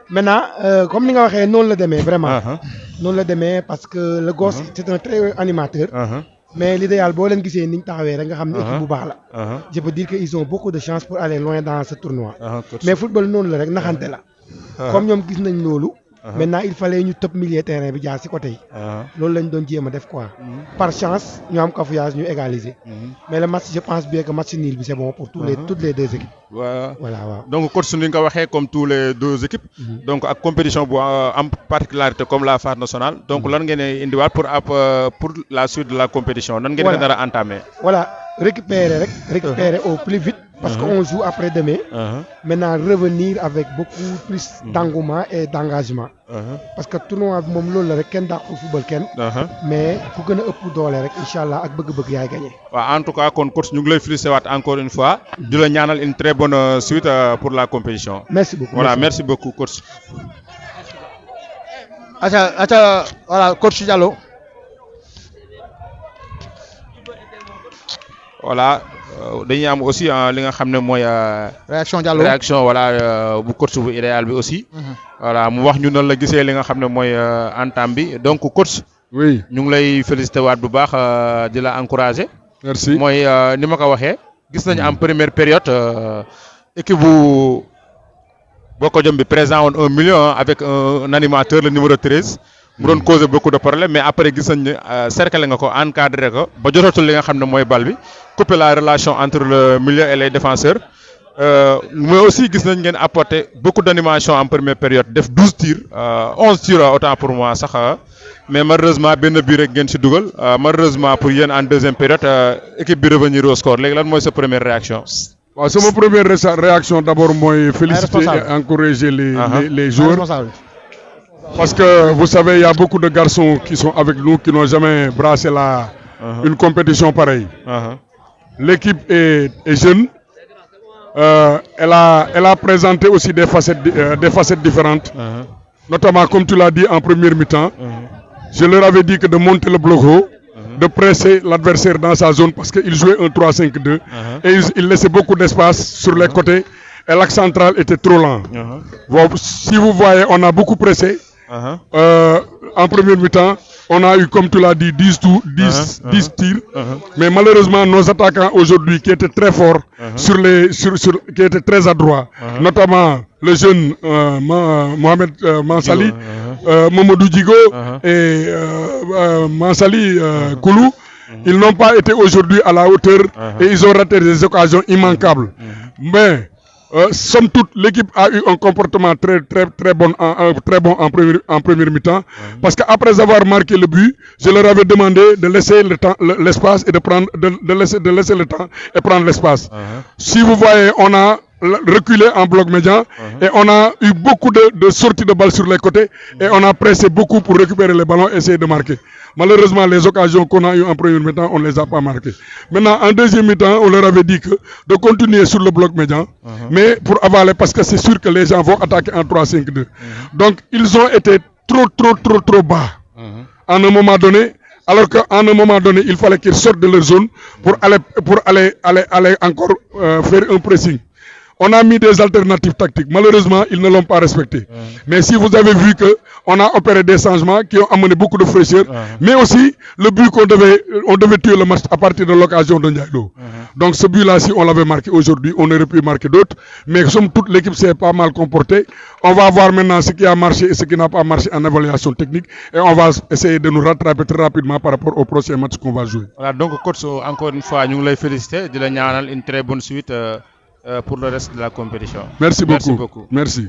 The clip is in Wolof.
maintenant comme ni nga waxee noonu la demee vraiment. noonu la demee parce que le gosse c'est un très animateur. mais l'idéal boo leen gisee ni ñu taxawee rek nga xam ne équipe bu baax la. je peux dire que ils ont beaucoup de chance pour aller loin dans ce tournoi. mais football noonu la rek naxante la. comme ñoom gis nañ loolu. maintenant il fallait ñu tëb milieu terrain bi jaar ci côté yi. loolu lañ doon jéem a def quoi. par chance ñu am cafouillage ñu égaliser. mais le match je pense bien que match nul bi c'est bon pour toutes les deux équipes. voilà waaw. donc coach ni nga ko waxee comme tous les deux équipes. donc ak compétition bu am particularité comme la phase nationale. donc lan ngeen di indiwaat pour la suite de la compétition. nan ngeen di nar a entamer. voilà récupérer au plus vite. parce qu'on joue après-demain. Maintenant revenir avec beaucoup plus d'engouement et d'engagement. parce que tournoi bi moom loolu la rek kenn dàqul football kenn. mais ku gën a ëpp doole rek incha allah ak bëgg-bëgg yaay gagné. waaw en tout cas kon coach ñu ngi lay féliciter waat encore une fois. di la ñaanal une très bonne suite pour la compétition. merci beaucoup voilà merci beaucoup coach. voilà coach Diallo. voilà dañuy am aussi li nga xam ne mooy. réaction Diallo réaction voilà bu coach bu idéal bi aussi. voilà mu wax ñu noonu la gisee li nga xam ne mooy entame bi donc coach. oui ñu ngi lay féliciter waat bu baax di la encourager. merci mooy ni ma ko waxee. gis nañu en première période équipe bu Boko Jom bi présent woon 1 million avec un animateur le numéro 13. mu doon causer beaucoup de problèmes mais après gis nañ ne cercler nga ko encadré ko ba jotatul li nga xam ne mooy bal bi couper la relation entre le milieu et les défenseurs mais aussi gis nañ ngeen apporter beaucoup d'animation en première période def 12 tirs 11 tirs autant pour moi sax mais malheureusement benn bii rek ngeen ci dugal malheureusement pour yéen en deuxième période équipe bi revenir au score léegi lan mooy sa première réaction. waaw sama première réaction d'abord mooy féliciter et encourager les joueurs. Parce que vous savez, il y a beaucoup de garçons qui sont avec nous, qui n'ont jamais brassé une compétition pareille. L'équipe est jeune. Elle a présenté aussi des facettes différentes. Notamment, comme tu l'as dit en première mi-temps, je leur avais dit que de monter le bloc haut, de presser l'adversaire dans sa zone parce qu'il jouait un 3-5-2 et il laissait beaucoup d'espace sur les côtés et l'axe central était trop lent. Bon, si vous voyez, on a beaucoup pressé. En première mi-temps, on a eu, comme tu l'as dit, 10 tirs. Mais malheureusement, nos attaquants aujourd'hui, qui étaient très forts, qui étaient très adroits, notamment le jeune Mohamed Mansali, Mamadou Djigo et Mansali Koulou, ils n'ont pas été aujourd'hui à la hauteur et ils ont raté des occasions immanquables. Mais somme toute, l'équipe a eu un comportement très bon en première mi-temps. Parce qu'après avoir marqué le but, je leur avais demandé de laisser l'espace et de laisser le temps et prendre l'espace. Si vous voyez, on a reculé en bloc médian et on a eu beaucoup de sorties de balles sur les côtés et on a pressé beaucoup pour récupérer les ballons et essayer de marquer. Malheureusement, les occasions qu'on a eues en première mi-temps, on ne les a pas marquées. Maintenant, en deuxième mi-temps, on leur avait dit de continuer sur le bloc médian, mais pour avaler, parce que c'est sûr que les gens vont attaquer en 3-5-2. Donc, ils ont été trop bas à un moment donné. Alors qu'à un moment donné, il fallait qu'ils sortent de leur zone pour aller encore faire un pressing. On a mis des alternatives tactiques. Malheureusement, ils ne l'ont pas respecté. Mais si vous avez vu qu'on a opéré des changements qui ont amené beaucoup de fraîcheur, mais aussi le but on devait tuer le match à partir de l'occasion de Ndiaye Lo. Donc ce but-là, si on l'avait marqué aujourd'hui, on aurait pu marquer d'autres. Mais comme toute l'équipe s'est pas mal comportée, on va voir maintenant ce qui a marché et ce qui n'a pas marché en évaluation technique. Et on va essayer de nous rattraper très rapidement par rapport au prochain match qu'on va jouer. Voilà, donc coach, encore une fois, nous les féliciter, de la ñaanal une très bonne suite pour le reste de la compétition. Merci beaucoup. Merci.